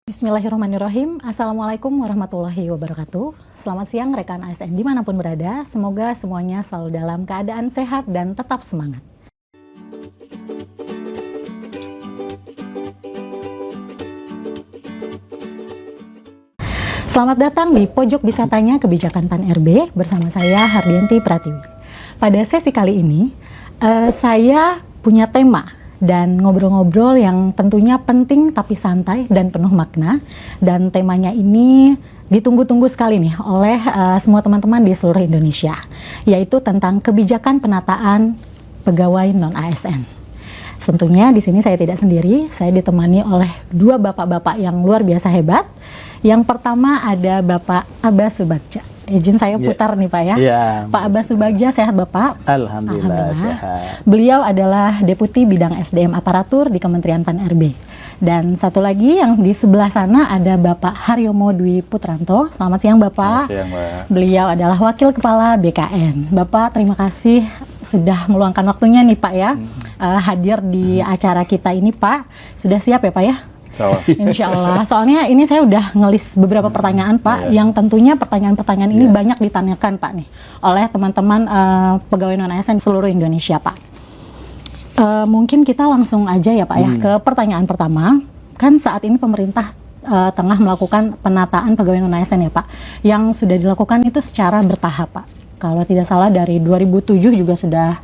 Bismillahirrahmanirrahim. Assalamualaikum warahmatullahi wabarakatuh. Selamat siang rekan ASN dimanapun berada. Semoga semuanya selalu dalam keadaan sehat dan tetap semangat. Selamat datang di Pojok Bisa Tanya Kebijakan PAN-RB bersama saya Hardianti Pratiwi. Pada sesi kali ini, saya punya tema dan ngobrol-ngobrol yang tentunya penting tapi santai dan penuh makna. Dan temanya ini ditunggu-tunggu sekali nih oleh semua teman-teman di seluruh Indonesia, yaitu tentang kebijakan penataan pegawai non-ASN. Tentunya di sini saya tidak sendiri, saya ditemani oleh dua bapak-bapak yang luar biasa hebat. Yang pertama ada Bapak Abbas Subagja. Izin saya putar nih Pak ya. Pak Abbas Subagja, sehat Bapak? Alhamdulillah sehat. Beliau adalah Deputi Bidang SDM Aparatur di Kementerian PAN-RB. Dan satu lagi yang di sebelah sana ada Bapak Haryomo Dwi Putranto. Selamat siang Bapak. Selamat siang Mbak. Beliau adalah Wakil Kepala BKN. Bapak terima kasih sudah meluangkan waktunya nih Pak ya, hadir di acara kita ini Pak. Sudah siap ya Pak ya? Insya Allah. Soalnya ini saya udah ngelis beberapa pertanyaan Pak, yang tentunya pertanyaan-pertanyaan ini banyak ditanyakan Pak nih oleh teman-teman pegawai non-ASN seluruh Indonesia Pak. Mungkin kita langsung aja ya Pak ya ke pertanyaan pertama. Kan saat ini pemerintah tengah melakukan penataan pegawai non-ASN ya Pak, yang sudah dilakukan itu secara bertahap Pak. Kalau tidak salah dari 2007 juga sudah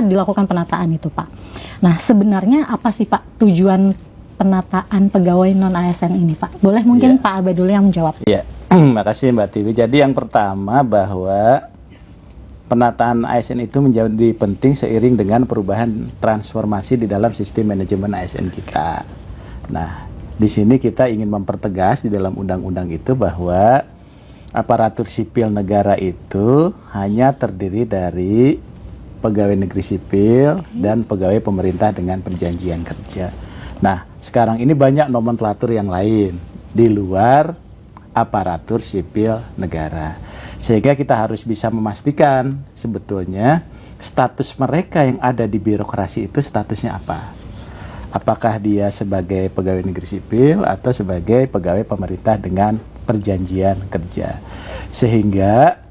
dilakukan penataan itu Pak. Nah sebenarnya apa sih Pak tujuan penataan pegawai non-ASN ini Pak? Boleh mungkin Pak Abah dulu yang menjawab. Iya, makasih Mbak Tiwi. Jadi yang pertama bahwa penataan ASN itu menjadi penting seiring dengan perubahan transformasi di dalam sistem manajemen ASN kita. Nah di sini kita ingin mempertegas di dalam undang-undang itu bahwa aparatur sipil negara itu hanya terdiri dari pegawai negeri sipil dan pegawai pemerintah dengan perjanjian kerja. Nah, sekarang ini banyak nomenklatur yang lain di luar aparatur sipil negara. Sehingga kita harus bisa memastikan sebetulnya status mereka yang ada di birokrasi itu statusnya apa. Apakah dia sebagai pegawai negeri sipil atau sebagai pegawai pemerintah dengan perjanjian kerja. Sehingga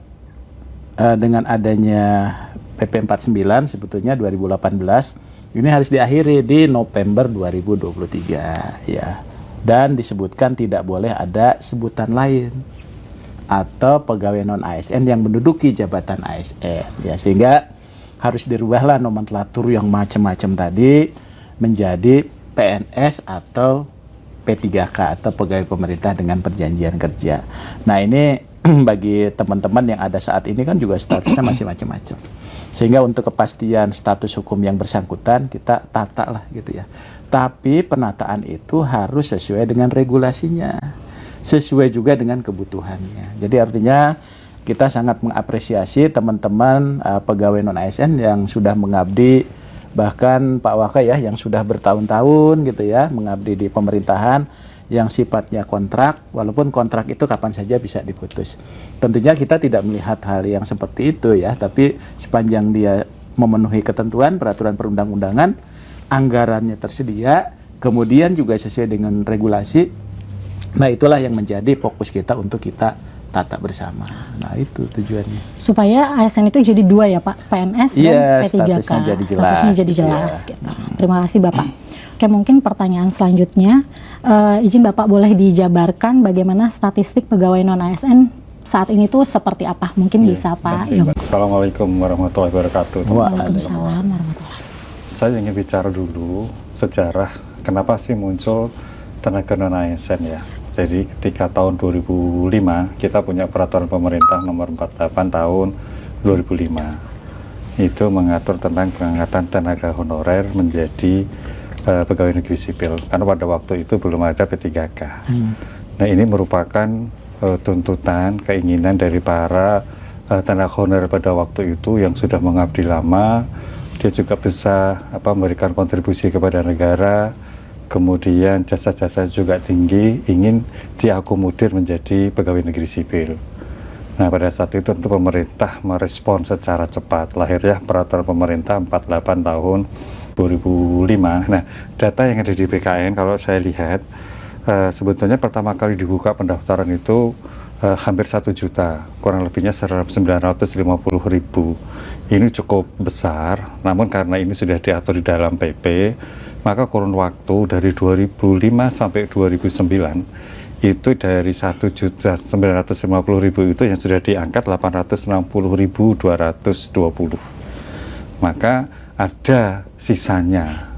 dengan adanya PP 49 sebetulnya 2018 ini harus diakhiri di November 2023 ya. Dan disebutkan tidak boleh ada sebutan lain atau pegawai non ASN yang menduduki jabatan ASN ya, sehingga harus dirubahlah nomenklatur yang macam-macam tadi menjadi PNS atau P3K atau pegawai pemerintah dengan perjanjian kerja. Nah ini bagi teman-teman yang ada saat ini kan juga statusnya masih macam-macam. Sehingga untuk kepastian status hukum yang bersangkutan kita tata lah gitu ya. Tapi penataan itu harus sesuai dengan regulasinya, sesuai juga dengan kebutuhannya. Jadi artinya kita sangat mengapresiasi teman-teman pegawai non-ASN yang sudah mengabdi, bahkan Pak Waka ya yang sudah bertahun-tahun gitu ya mengabdi di pemerintahan yang sifatnya kontrak, walaupun kontrak itu kapan saja bisa diputus. Tentunya kita tidak melihat hal yang seperti itu ya, tapi sepanjang dia memenuhi ketentuan peraturan perundang-undangan, anggarannya tersedia, kemudian juga sesuai dengan regulasi, nah itulah yang menjadi fokus kita untuk kita tata bersama. Nah itu tujuannya. Supaya ASN itu jadi dua ya Pak, PNS dan P3K. Statusnya jadi jelas. Statusnya jadi jelas gitu. Terima kasih Bapak. Oke, mungkin pertanyaan selanjutnya, izin Bapak boleh dijabarkan bagaimana statistik pegawai non-ASN saat ini tuh seperti apa? Mungkin bisa Pak. Assalamualaikum warahmatullahi wabarakatuh. Waalaikumsalam warahmatullahi. Saya ingin bicara dulu sejarah kenapa sih muncul tenaga non-ASN ya. Jadi ketika tahun 2005 kita punya peraturan pemerintah nomor 48 tahun 2005. Itu mengatur tentang pengangkatan tenaga honorer menjadi pegawai negeri sipil, karena pada waktu itu belum ada P3K. Nah ini merupakan tuntutan, keinginan dari para tenaga honorer pada waktu itu yang sudah mengabdi lama. Dia juga bisa memberikan kontribusi kepada negara, kemudian jasa-jasa juga tinggi, ingin diakomodir menjadi pegawai negeri sipil. Nah pada saat itu tentu pemerintah merespon secara cepat, lahirnya peraturan pemerintah 48 tahun 2005. Nah, data yang ada di BKN kalau saya lihat sebetulnya pertama kali dibuka pendaftaran itu hampir 1 juta, kurang lebihnya 950.000. Ini cukup besar, namun karena ini sudah diatur di dalam PP, maka kurun waktu dari 2005 sampai 2009 itu dari 1.950.000 itu yang sudah diangkat 860.220. Maka ada sisanya.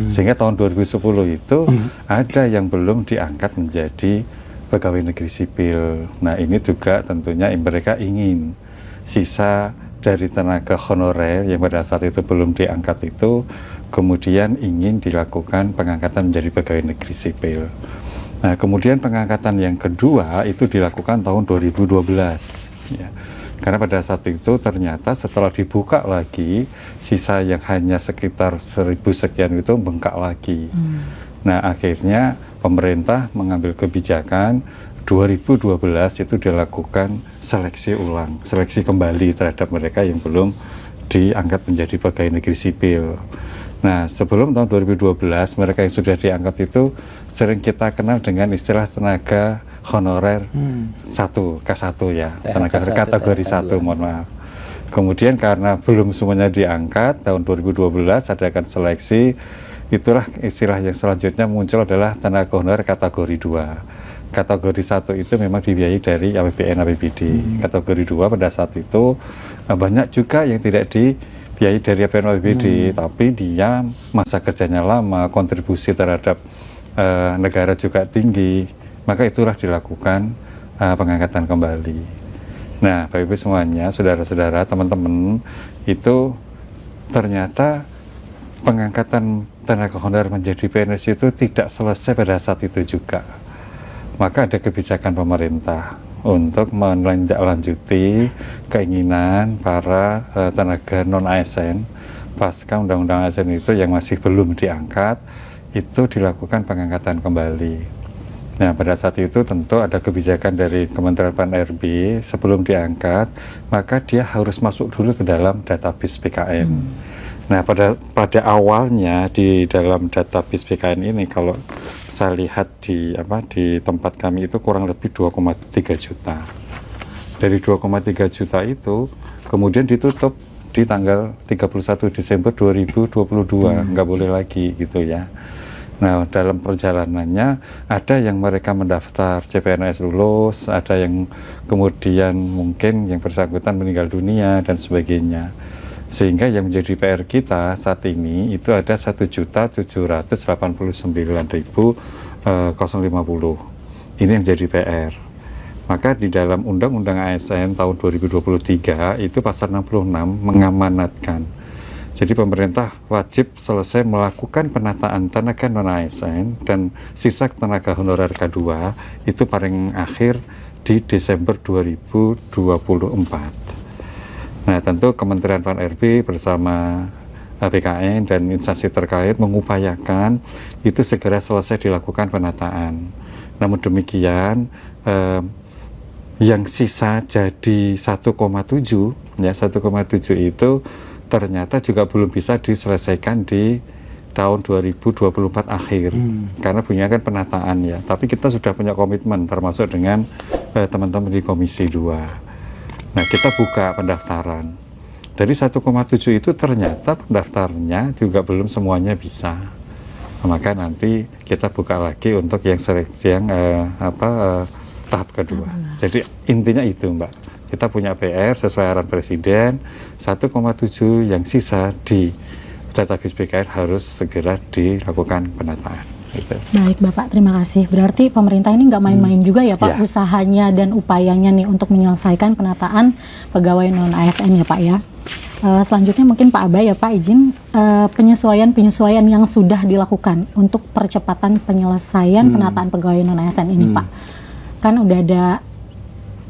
Sehingga tahun 2010 itu ada yang belum diangkat menjadi pegawai negeri sipil. Nah, ini juga tentunya mereka ingin sisa dari tenaga honorer yang pada saat itu belum diangkat itu kemudian ingin dilakukan pengangkatan menjadi pegawai negeri sipil. Nah, kemudian pengangkatan yang kedua itu dilakukan tahun 2012 ya. Karena pada saat itu ternyata setelah dibuka lagi sisa yang hanya sekitar 1.000 sekian itu bengkak lagi. Nah, akhirnya pemerintah mengambil kebijakan 2012 itu dilakukan seleksi ulang, seleksi kembali terhadap mereka yang belum diangkat menjadi pegawai negeri sipil. Nah, sebelum tahun 2012 mereka yang sudah diangkat itu sering kita kenal dengan istilah tenaga honorer K1 ya, tenaga kategori 1, mohon maaf. Kemudian karena belum semuanya diangkat, tahun 2012 adakan seleksi, itulah istilah yang selanjutnya muncul adalah tenaga honorer kategori 2. Kategori 1 itu memang dibiayai dari APBN APBD. Kategori 2 pada saat itu banyak juga yang tidak dibiayai dari APBN APBD, tapi dia masa kerjanya lama, kontribusi terhadap negara juga tinggi, maka itulah dilakukan pengangkatan kembali. Nah, Bapak Ibu semuanya, saudara-saudara, teman-teman, itu ternyata pengangkatan tenaga honorer menjadi PNS itu tidak selesai pada saat itu juga. Maka ada kebijakan pemerintah untuk menindaklanjuti keinginan para tenaga non-ASN pasca Undang-Undang ASN itu yang masih belum diangkat, itu dilakukan pengangkatan kembali. Nah, pada saat itu tentu ada kebijakan dari Kementerian Pan-RB sebelum diangkat, maka dia harus masuk dulu ke dalam database PKN. Nah, pada awalnya di dalam database PKN ini kalau saya lihat di tempat kami itu kurang lebih 2,3 juta. Dari 2,3 juta itu kemudian ditutup di tanggal 31 Desember 2022, nggak boleh lagi gitu ya. Nah, dalam perjalanannya ada yang mereka mendaftar CPNS lulus, ada yang kemudian mungkin yang bersangkutan meninggal dunia dan sebagainya. Sehingga yang menjadi PR kita saat ini itu ada 1.789.050. Ini yang menjadi PR. Maka di dalam Undang-Undang ASN tahun 2023 itu pasal 66 mengamanatkan. Jadi pemerintah wajib selesai melakukan penataan tenaga non-ASN dan sisa tenaga honorer K2 itu paling akhir di Desember 2024. Nah, tentu Kementerian Pan-RB bersama BKN dan instansi terkait mengupayakan itu segera selesai dilakukan penataan. Namun demikian, yang sisa jadi 1,7 ya, 1,7 itu ternyata juga belum bisa diselesaikan di tahun 2024 akhir karena punya kan penataan ya, tapi kita sudah punya komitmen termasuk dengan teman-teman di Komisi 2. Nah, kita buka pendaftaran dari 1,7 itu ternyata pendaftarnya juga belum semuanya bisa. Maka nanti kita buka lagi untuk yang seleksi yang tahap kedua. Jadi intinya itu, Mbak, kita punya PR sesuai arahan Presiden, 1,7 yang sisa di database PKN harus segera dilakukan penataan. Gitu. Baik Bapak, terima kasih. Berarti pemerintah ini nggak main-main juga ya Pak, usahanya dan upayanya nih untuk menyelesaikan penataan pegawai non-ASN ya Pak ya. Selanjutnya mungkin Pak Abay ya Pak izin penyesuaian-penyesuaian yang sudah dilakukan untuk percepatan penyelesaian penataan pegawai non-ASN ini Pak. Kan udah ada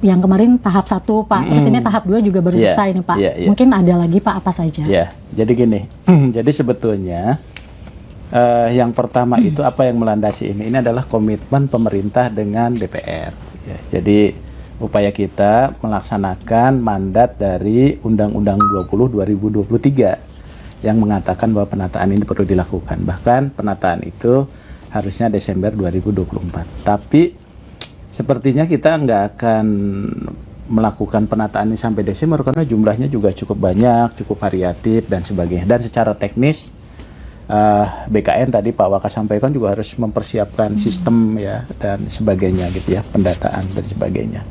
yang kemarin tahap 1 Pak, terus ini tahap 2 juga baru selesai nih Pak. Mungkin ada lagi Pak, apa saja? Ya, jadi gini, jadi sebetulnya yang pertama itu apa yang melandasi ini adalah komitmen pemerintah dengan DPR. Ya, jadi upaya kita melaksanakan mandat dari Undang-Undang 20 2023 yang mengatakan bahwa penataan ini perlu dilakukan. Bahkan penataan itu harusnya Desember 2024. Tapi sepertinya kita nggak akan melakukan penataan ini sampai Desember karena jumlahnya juga cukup banyak, cukup variatif dan sebagainya. Dan secara teknis BKN tadi Pak Waka sampaikan juga harus mempersiapkan sistem ya dan sebagainya gitu ya, pendataan dan sebagainya.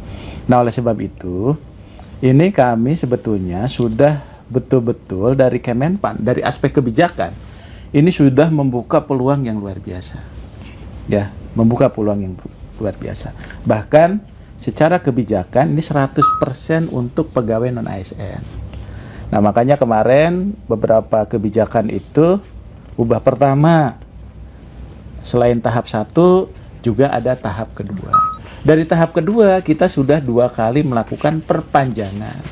Nah, oleh sebab itu ini kami sebetulnya sudah betul-betul dari Kemenpan, dari aspek kebijakan ini sudah membuka peluang yang luar biasa. Ya, membuka peluang yang luar biasa. Bahkan secara kebijakan ini 100% untuk pegawai non-ASN. Nah, makanya kemarin beberapa kebijakan itu ubah pertama, selain tahap 1 juga ada tahap kedua. Dari tahap kedua kita sudah 2 kali melakukan perpanjangan.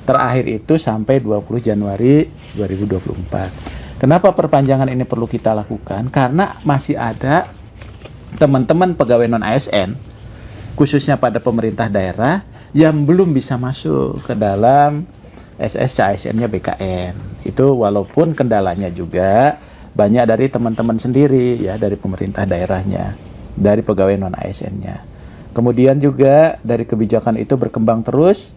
Terakhir itu sampai 20 Januari 2024. Kenapa perpanjangan ini perlu kita lakukan? Karena masih ada teman-teman pegawai non-ASN, khususnya pada pemerintah daerah, yang belum bisa masuk ke dalam SSCASN-nya BKN. Itu walaupun kendalanya juga banyak dari teman-teman sendiri ya, dari pemerintah daerahnya, dari pegawai non-ASN-nya. Kemudian juga dari kebijakan itu berkembang terus,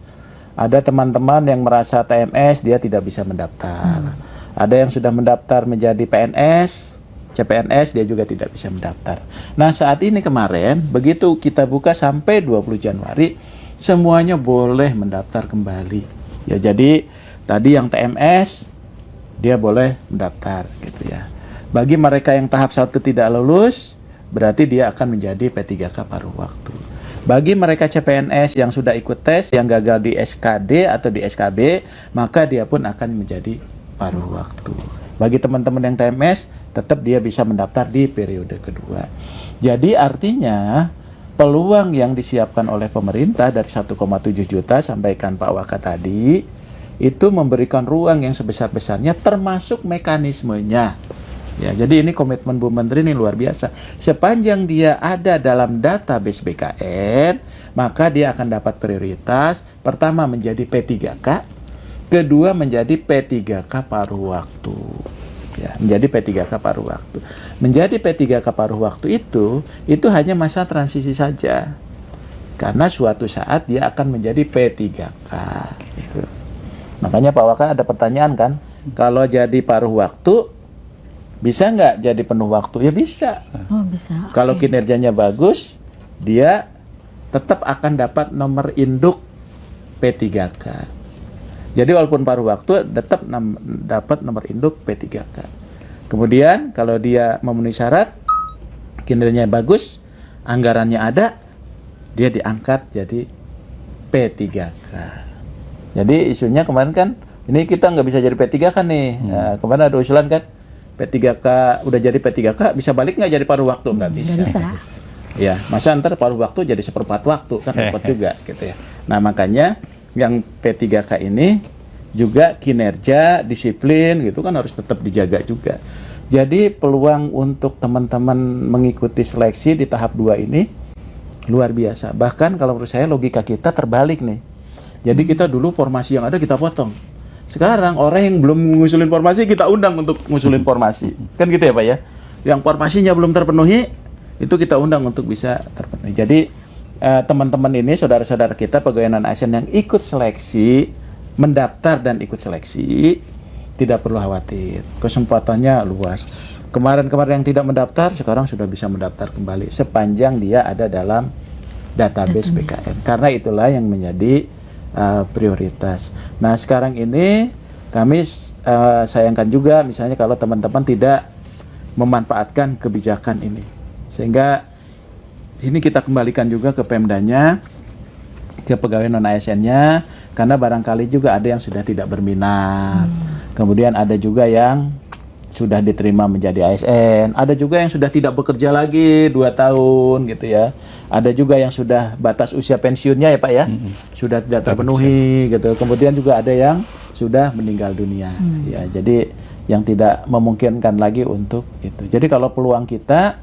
ada teman-teman yang merasa TMS dia tidak bisa mendaftar. Ada yang sudah mendaftar menjadi PNS, CPNS dia juga tidak bisa mendaftar. Nah, saat ini kemarin begitu kita buka sampai 20 Januari semuanya boleh mendaftar kembali. Ya, jadi tadi yang TMS dia boleh mendaftar gitu ya. Bagi mereka yang tahap 1 tidak lulus, berarti dia akan menjadi P3K paruh waktu. Bagi mereka CPNS yang sudah ikut tes, yang gagal di SKD atau di SKB, maka dia pun akan menjadi paruh waktu. Bagi teman-teman yang TMS, tetap dia bisa mendaftar di periode kedua. Jadi artinya peluang yang disiapkan oleh pemerintah dari 1,7 juta, sampaikan Pak Waka tadi, itu memberikan ruang yang sebesar-besarnya termasuk mekanismenya. Ya, jadi ini komitmen Bu Menteri ini luar biasa. Sepanjang dia ada dalam database BKN, maka dia akan dapat prioritas. Pertama menjadi P3K, kedua menjadi P3K paruh waktu. Ya, menjadi P3K paruh waktu. Menjadi P3K paruh waktu itu hanya masa transisi saja. Karena suatu saat dia akan menjadi P3K. Gitu. Makanya Pak Waka ada pertanyaan kan, kalau jadi paruh waktu, bisa nggak jadi penuh waktu? Ya bisa. Oh, bisa. Kalau kinerjanya bagus, dia tetap akan dapat nomor induk P3K. Jadi walaupun paruh waktu, tetap dapat nomor induk P3K. Kemudian kalau dia memenuhi syarat, kinerjanya bagus, anggarannya ada, dia diangkat jadi P3K. Jadi isunya kemarin kan, ini kita nggak bisa jadi P3K nih. Nah, kemarin ada usulan kan, P3K udah jadi P3K bisa balik nggak jadi paruh waktu? Nggak bisa. Nggak bisa. Ya, masa ntar paruh waktu jadi 1/4 waktu kan repot juga gitu ya. Nah, makanya yang P3K ini juga kinerja, disiplin gitu kan harus tetap dijaga juga. Jadi peluang untuk teman-teman mengikuti seleksi di tahap 2 ini luar biasa. Bahkan kalau menurut saya logika kita terbalik nih. Jadi kita dulu formasi yang ada kita potong. Sekarang orang yang belum ngusulin formasi kita undang untuk ngusulin formasi. Kan gitu ya Pak ya. Yang formasinya belum terpenuhi itu kita undang untuk bisa terpenuhi. Jadi teman-teman ini saudara-saudara kita pegawai non-ASN yang ikut seleksi, mendaftar dan ikut seleksi, tidak perlu khawatir. Kesempatannya luas. Kemarin-kemarin yang tidak mendaftar sekarang sudah bisa mendaftar kembali sepanjang dia ada dalam database BKN. Karena itulah yang menjadi prioritas. Nah, sekarang ini kami sayangkan juga misalnya kalau teman-teman tidak memanfaatkan kebijakan ini. Sehingga ini kita kembalikan juga ke Pemdanya, ke pegawai non-ASN-nya, karena barangkali juga ada yang sudah tidak berminat. Kemudian ada juga yang sudah diterima menjadi ASN, ada juga yang sudah tidak bekerja lagi 2 tahun gitu ya. Ada juga yang sudah batas usia pensiunnya ya Pak ya, sudah tidak terpenuhi gitu. Kemudian juga ada yang sudah meninggal dunia. Ya, jadi yang tidak memungkinkan lagi untuk itu. Jadi kalau peluang kita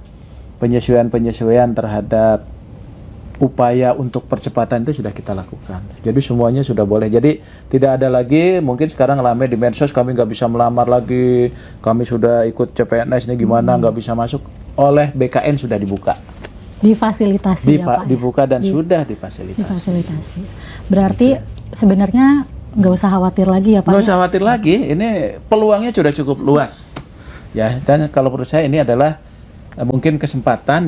penyesuaian-penyesuaian terhadap upaya untuk percepatan itu sudah kita lakukan. Jadi semuanya sudah boleh. Jadi tidak ada lagi mungkin sekarang ramai di medsos kami nggak bisa melamar lagi, kami sudah ikut CPNS ini gimana nggak bisa masuk. oleh BKN sudah dibuka. Difasilitasi ya Pak? Dibuka dan sudah difasilitasi. Difasilitasi. Berarti sebenarnya nggak usah khawatir lagi ya Pak? Nggak usah khawatir lagi, ini peluangnya sudah cukup luas. Ya, dan kalau menurut saya ini adalah mungkin kesempatan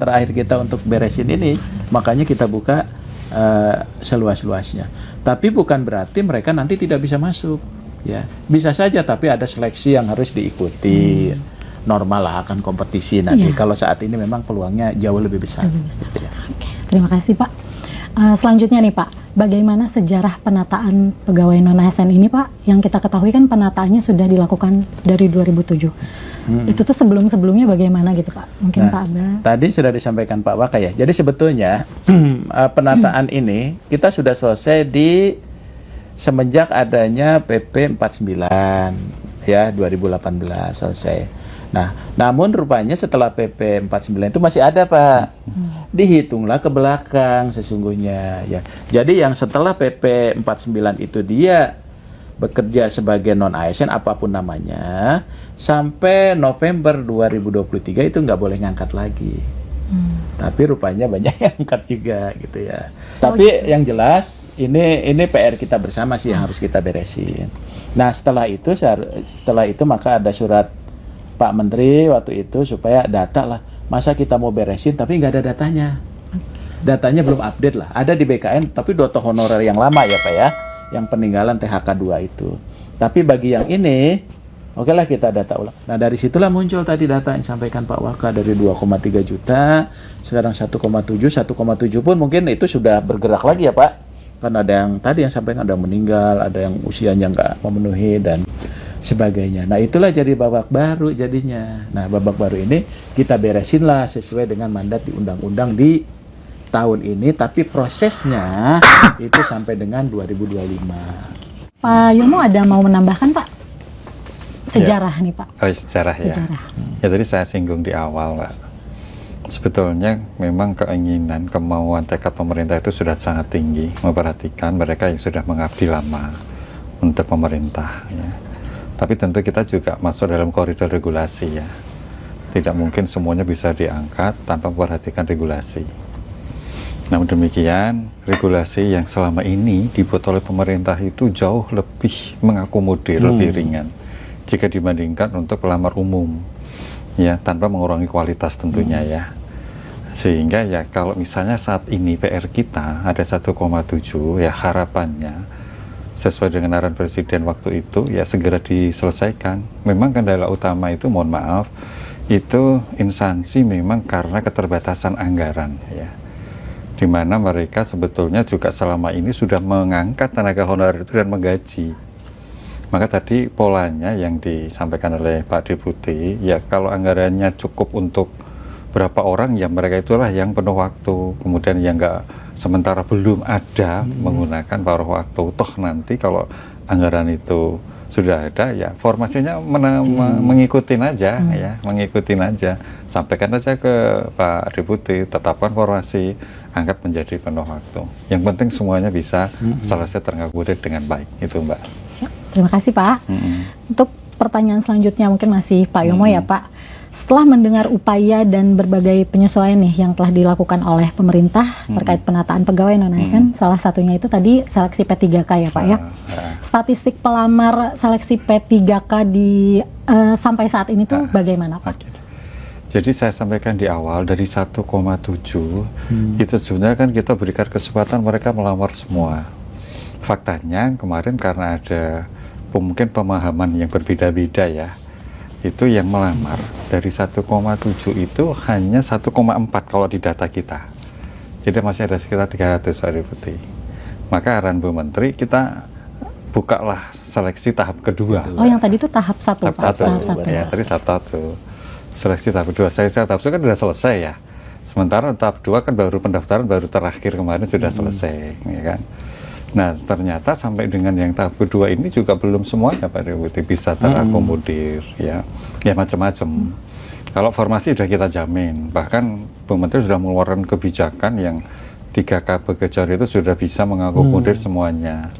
terakhir kita untuk beresin ini, makanya kita buka seluas-luasnya. Tapi bukan berarti mereka nanti tidak bisa masuk, ya bisa saja, tapi ada seleksi yang harus diikuti. Normal lah, akan kompetisi nanti. Kalau saat ini memang peluangnya jauh lebih besar. Ya. Oke, terima kasih Pak. Selanjutnya nih Pak, bagaimana sejarah penataan pegawai non-ASN ini Pak? Yang kita ketahui kan penataannya sudah dilakukan dari 2007. Itu tuh sebelum-sebelumnya bagaimana gitu Pak? Mungkin Pak Abah. Tadi sudah disampaikan Pak Waka ya. Jadi sebetulnya penataan ini kita sudah selesai di semenjak adanya PP 49 ya 2018 selesai. Nah, namun rupanya setelah PP 49 itu masih ada Pak. Dihitunglah ke belakang sesungguhnya ya. Jadi yang setelah PP 49 itu dia bekerja sebagai non-ASN apapun namanya, sampai November 2023 itu nggak boleh ngangkat lagi. Tapi rupanya banyak yang angkat juga gitu ya. Tapi yang jelas ini PR kita bersama sih yang harus kita beresin. Nah setelah itu maka ada surat Pak Menteri waktu itu supaya data lah. Masa kita mau beresin tapi nggak ada datanya. Datanya belum update lah. Ada di BKN tapi data honorer yang lama ya Pak ya. Yang peninggalan THK 2 itu. Tapi bagi yang ini, oke lah kita data ulang. Nah dari situlah muncul tadi data yang disampaikan Pak Waka dari 2,3 juta, sekarang 1,7 pun mungkin itu sudah bergerak lagi ya Pak. Karena ada yang tadi yang sampaikan ada yang meninggal, ada yang usianya nggak memenuhi dan sebagainya. Nah itulah jadi babak baru jadinya. Nah babak baru ini kita beresin lah sesuai dengan mandat di undang-undang di tahun ini, tapi prosesnya itu sampai dengan 2025. Pak Yomo ada mau menambahkan Pak? Sejarah nih Pak. Oh sejarah ya. Ya tadi saya singgung di awal Pak. Sebetulnya memang keinginan, kemauan, tekad pemerintah itu sudah sangat tinggi memperhatikan mereka yang sudah mengabdi lama untuk pemerintah ya. Tapi tentu kita juga masuk dalam koridor regulasi ya. Tidak mungkin semuanya bisa diangkat tanpa memperhatikan regulasi. Namun demikian, regulasi yang selama ini dibuat oleh pemerintah itu jauh lebih mengakomodir, lebih ringan jika dibandingkan untuk pelamar umum. Ya, tanpa mengurangi kualitas tentunya ya. Sehingga ya kalau misalnya saat ini PR kita ada 1,7 ya harapannya sesuai dengan arahan Presiden waktu itu ya segera diselesaikan. Memang kendala utama itu mohon maaf itu instansi memang karena keterbatasan anggaran ya, di mana mereka sebetulnya juga selama ini sudah mengangkat tenaga honorer itu dan menggaji. Maka tadi polanya yang disampaikan oleh Pak Deputi ya kalau anggarannya cukup untuk berapa orang ya mereka itulah yang penuh waktu, kemudian yang enggak sementara belum ada menggunakan paruh waktu. Toh nanti kalau anggaran itu sudah ada ya formasinya mengikutin aja ya, mengikutin aja. Sampaikan aja ke Pak Deputi, tetapkan formasi, angkat menjadi penuh waktu. Yang penting semuanya bisa selesai terakomodir dengan baik. Itu Mbak. Ya, terima kasih Pak. Untuk pertanyaan selanjutnya mungkin masih Pak Yomo ya Pak. Setelah mendengar upaya dan berbagai penyesuaian nih yang telah dilakukan oleh pemerintah terkait penataan pegawai non-ASN, salah satunya itu tadi seleksi P3K ya Pak ya. Statistik pelamar seleksi P3K di sampai saat ini tuh bagaimana Pak? Jadi saya sampaikan di awal dari 1,7 itu sebenarnya kan kita berikan kesempatan mereka melamar semua. Faktanya kemarin karena ada mungkin pemahaman yang berbeda-beda ya. Itu yang melamar dari 1,7 itu hanya 1,4 kalau di data kita. Jadi masih ada sekitar 300 Pak Deputi. Maka arahan Bu Menteri kita bukalah seleksi tahap kedua. Oh yang tadi itu tahap 1 Pak. Tahap 1 ya, tadi tahap 1. Seleksi tahap kedua. Seleksi tahap 1 kan sudah selesai ya. Sementara tahap 2 kan baru pendaftaran baru terakhir kemarin sudah selesai ya kan. Nah ternyata sampai dengan yang tahap kedua ini juga belum semuanya Pak Deputi bisa terakomodir ya macam-macam. Kalau formasi sudah kita jamin, bahkan Bu Menteri sudah mengeluarkan kebijakan yang 3K Bekerja itu sudah bisa mengakomodir semuanya.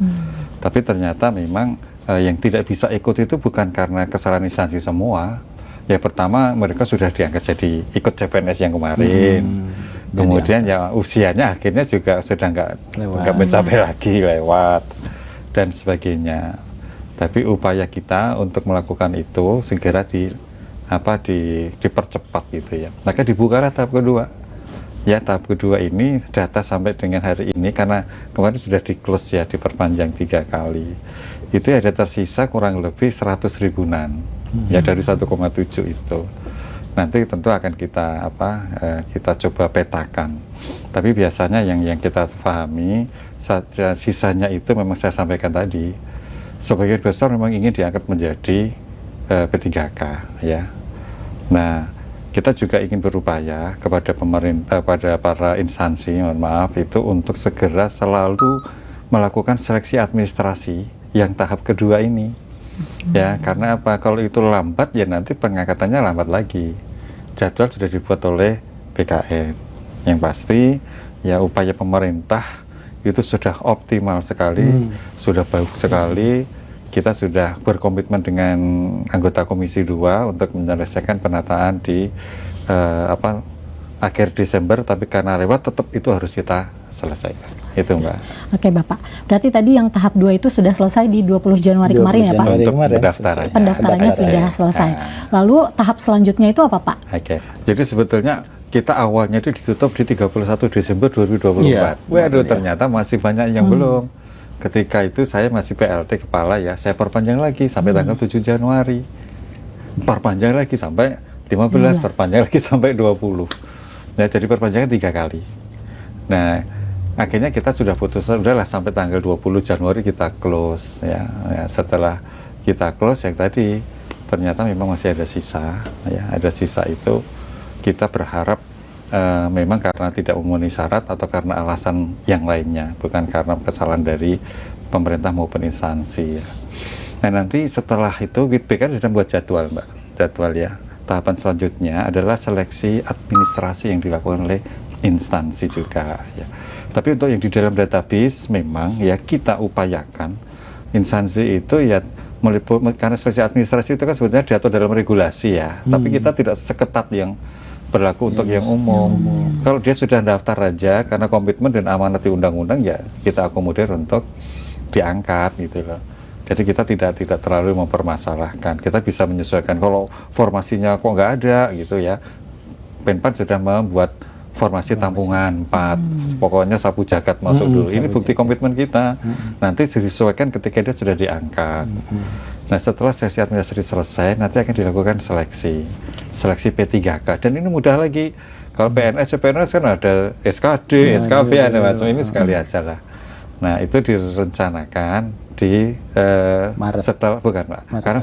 Tapi ternyata memang yang tidak bisa ikut itu bukan karena kesalahan instansi semua. Ya pertama mereka sudah diangkat jadi ikut CPNS yang kemarin. Kemudian ya usianya akhirnya juga sudah nggak mencapai lagi, lewat dan sebagainya. Tapi upaya kita untuk melakukan itu segera dipercepat gitu ya. Maka dibukalah tahap kedua. Ya tahap kedua ini data sampai dengan hari ini karena kemarin sudah di-close ya, diperpanjang 3 kali. Itu ada tersisa kurang lebih 100 ribuan ya dari 1,7 itu. Nanti tentu akan kita coba petakan. Tapi biasanya yang kita pahami sisanya itu memang saya sampaikan tadi, sebagian besar memang ingin diangkat menjadi P3K ya. Nah, kita juga ingin berupaya kepada pemerintah, pada para instansi, mohon maaf, itu untuk segera selalu melakukan seleksi administrasi yang tahap kedua ini. Ya, karena apa? Kalau itu lambat, ya nanti pengangkatannya lambat lagi. Jadwal sudah dibuat oleh BKN. Yang pasti, ya upaya pemerintah itu sudah optimal sekali, sudah bagus sekali. Kita sudah berkomitmen dengan anggota Komisi 2 untuk menyelesaikan penataan di akhir Desember, tapi karena lewat tetap itu harus kita selesaikan. Itu Mbak. Oke Bapak, berarti tadi yang tahap 2 itu sudah selesai di 20 Januari kemarin ya Pak? Untuk pendaftarannya. Pendaftarannya sudah selesai. Lalu tahap selanjutnya itu apa Pak? Oke, jadi sebetulnya kita awalnya itu ditutup di 31 Desember 2024. Iya, Waduh, ternyata masih banyak yang belum. Ketika itu saya masih PLT kepala ya, saya perpanjang lagi sampai tanggal 7 Januari. Perpanjang lagi sampai 15, perpanjang lagi sampai 20. Nah, jadi perpanjangan 3 kali. Nah, akhirnya kita sudah putuskan, udahlah sampai tanggal 20 Januari kita close ya. Setelah kita close yang tadi, ternyata memang masih ada sisa ya, ada sisa itu kita berharap memang karena tidak memenuhi syarat atau karena alasan yang lainnya, bukan karena kesalahan dari pemerintah maupun instansi ya. Nah, nanti setelah itu BKN sudah buat jadwal Mbak, jadwal ya. Tahapan selanjutnya adalah seleksi administrasi yang dilakukan oleh instansi juga ya. Tapi untuk yang di dalam database memang ya kita upayakan instansi itu ya meliput, karena seleksi administrasi itu kan sebenarnya diatur dalam regulasi ya. Tapi kita tidak seketat yang berlaku untuk yang umum. Kalau dia sudah daftar aja karena komitmen dan amanat di undang-undang ya kita akomodir untuk diangkat gitu loh. Jadi kita tidak terlalu mempermasalahkan. Kita bisa menyesuaikan kalau formasinya kok nggak ada gitu ya. Penpan sudah membuat formasi tampungan 4. Pokoknya sapu jagat masuk dulu. Ini bukti komitmen kita. Nanti disesuaikan ketika dia sudah diangkat. Nah, setelah sesi administrasi selesai, nanti akan dilakukan seleksi P3K. Dan ini mudah lagi. Kalau PNS kan ada SKD, SKB, ada macam ini sekali aja lah. Nah, itu direncanakan di Maret. Setelah bukan Pak, karena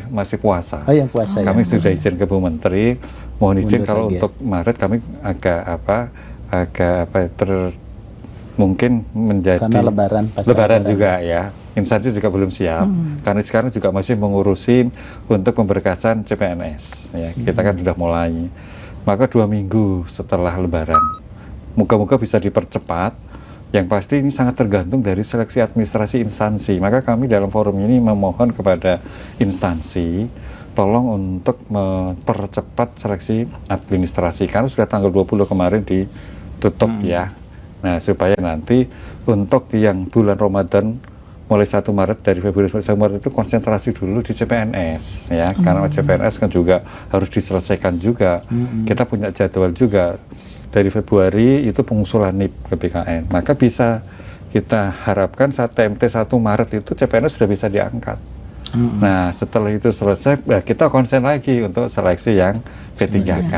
masih puasa. Oh yang puasa. Kami sudah izin ke Bu Menteri, mohon izin kalau lagi, untuk Maret kami mungkin menjadi karena lebaran juga ya. Instansi juga belum siap, karena sekarang juga masih mengurusin untuk pemberkasan CPNS. Ya, kita kan sudah mulai. Maka 2 minggu setelah lebaran, moga-moga bisa dipercepat. Yang pasti ini sangat tergantung dari seleksi administrasi instansi. Maka kami dalam forum ini memohon kepada instansi, tolong untuk mempercepat seleksi administrasi. Karena sudah tanggal 20 kemarin ditutup ya. Nah, supaya nanti untuk yang bulan Ramadan mulai 1 Maret, dari Februari sampai Maret itu konsentrasi dulu di CPNS ya. Karena CPNS kan juga harus diselesaikan juga. Kita punya jadwal juga. Dari Februari itu pengusulan NIP ke BKN, maka bisa kita harapkan saat TMT 1 Maret itu CPNS sudah bisa diangkat. Nah, setelah itu selesai, kita konsen lagi untuk seleksi yang P3K.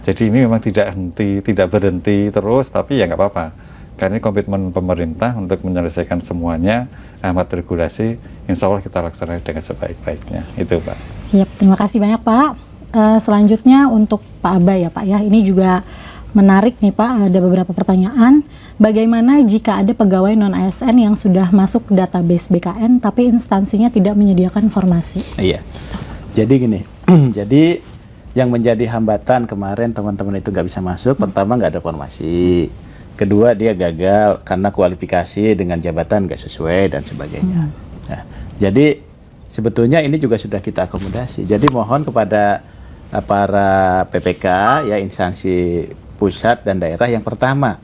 Jadi ini memang tidak berhenti terus, tapi ya nggak apa-apa. Karena ini komitmen pemerintah untuk menyelesaikan semuanya, amat regulasi, insya Allah kita laksanakan dengan sebaik-baiknya. Itu Pak. Siap, terima kasih banyak Pak. Selanjutnya untuk Pak Abay ya Pak ya, ini juga menarik nih Pak, ada beberapa pertanyaan. Bagaimana jika ada pegawai non-ASN yang sudah masuk database BKN tapi instansinya tidak menyediakan informasi? Iya. Jadi gini, jadi yang menjadi hambatan kemarin teman-teman itu nggak bisa masuk, pertama nggak ada formasi. Kedua dia gagal karena kualifikasi dengan jabatan nggak sesuai dan sebagainya. Nah, jadi sebetulnya ini juga sudah kita akomodasi. Jadi mohon kepada para PPK, ya instansi pusat dan daerah, yang pertama,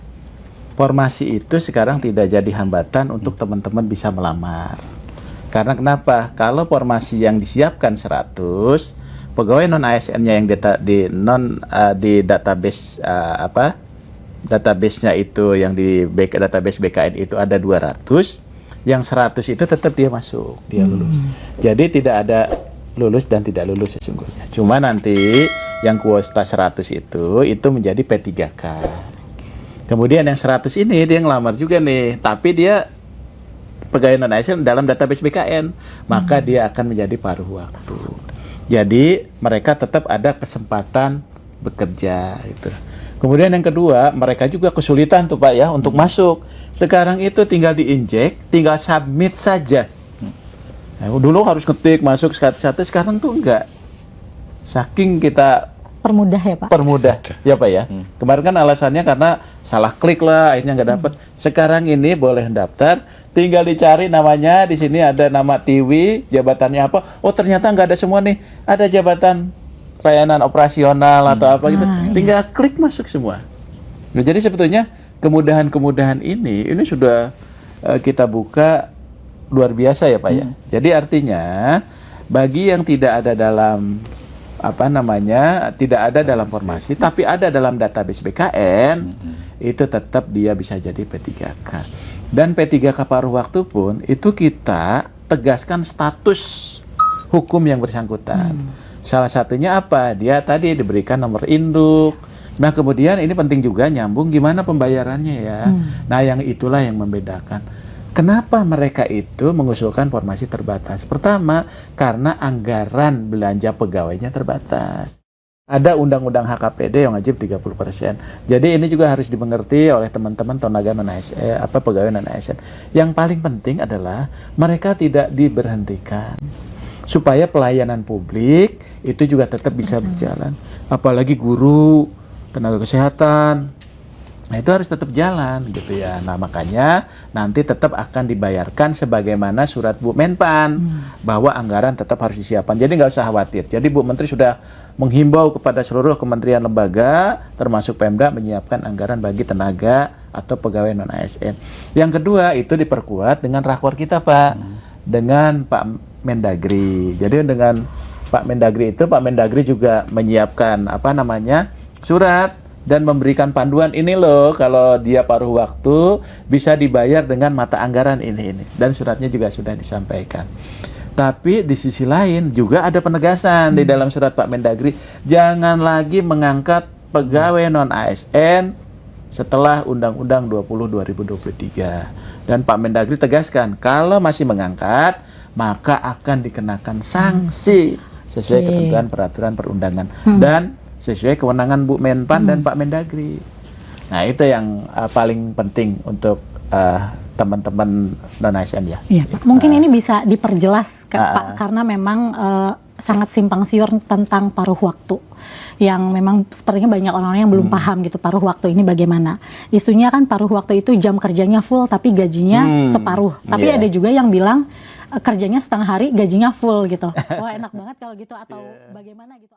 formasi itu sekarang tidak jadi hambatan untuk teman-teman bisa melamar. Karena kenapa? Kalau formasi yang disiapkan 100, pegawai non ASN-nya yang di database database-nya itu yang di database BKN itu ada 200, yang 100 itu tetap dia masuk, dia lulus. Jadi tidak ada lulus dan tidak lulus sesungguhnya. Cuma nanti yang kuota 100 itu menjadi P3K. Kemudian yang 100 ini dia ngelamar juga nih, tapi dia pegawai non ASN dalam database BKN, maka dia akan menjadi paruh waktu. Jadi mereka tetap ada kesempatan bekerja itu. Kemudian yang kedua, mereka juga kesulitan tuh Pak ya untuk masuk. Sekarang itu tinggal diinjek, tinggal submit saja. Nah, dulu harus ketik masuk satu-satu, sekarang tuh enggak. Saking kita Permudah ya Pak? permudah, ya Pak ya. Kemarin kan alasannya karena salah klik lah, akhirnya nggak dapat. Sekarang ini boleh daftar, tinggal dicari namanya, di sini ada nama Tiwi, jabatannya apa. Oh ternyata nggak ada semua nih, ada jabatan pelayanan operasional atau apa gitu. Tinggal klik masuk semua. Nah, jadi sebetulnya kemudahan-kemudahan ini sudah kita buka luar biasa ya Pak ya. Jadi artinya bagi yang tidak ada dalam tidak ada dalam formasi, tapi ada dalam database BKN, itu tetap dia bisa jadi P3K. Dan P3K paruh waktu pun, itu kita tegaskan status hukum yang bersangkutan. Salah satunya apa? Dia tadi diberikan nomor induk. Nah kemudian ini penting juga nyambung gimana pembayarannya ya. Nah yang itulah yang membedakan. Kenapa mereka itu mengusulkan formasi terbatas? Pertama, karena anggaran belanja pegawainya terbatas. Ada undang-undang HKPD yang wajib 30%. Jadi ini juga harus dimengerti oleh teman-teman tenaga non-ASN, pegawai non-ASN. Yang paling penting adalah mereka tidak diberhentikan. Supaya pelayanan publik itu juga tetap bisa berjalan. Apalagi guru, tenaga kesehatan, nah itu harus tetap jalan gitu ya. Nah makanya nanti tetap akan dibayarkan sebagaimana surat Bu Menpan bahwa anggaran tetap harus disiapkan. Jadi nggak usah khawatir. Jadi Bu Menteri sudah menghimbau kepada seluruh kementerian lembaga termasuk Pemda menyiapkan anggaran bagi tenaga atau pegawai non ASN. Yang kedua itu diperkuat dengan rakor kita Pak, dengan Pak Mendagri. Jadi dengan Pak Mendagri itu Pak Mendagri juga menyiapkan surat dan memberikan panduan ini loh, kalau dia paruh waktu bisa dibayar dengan mata anggaran ini. Dan suratnya juga sudah disampaikan. Tapi di sisi lain juga ada penegasan di dalam surat Pak Mendagri, jangan lagi mengangkat pegawai non ASN setelah Undang-Undang 20 2023. Dan Pak Mendagri tegaskan kalau masih mengangkat maka akan dikenakan sanksi sesuai ketentuan peraturan perundangan dan sesuai kewenangan Bu Menpan dan Pak Mendagri. Nah itu yang paling penting untuk teman-teman non-ASN ya. Iya Pak. Mungkin ini bisa diperjelas Pak, karena memang sangat simpang siur tentang paruh waktu. Yang memang sepertinya banyak orang-orang yang belum paham gitu paruh waktu ini bagaimana. Isunya kan paruh waktu itu jam kerjanya full tapi gajinya separuh. Tapi ada juga yang bilang kerjanya setengah hari gajinya full gitu. Wah enak banget kalau gitu atau bagaimana gitu.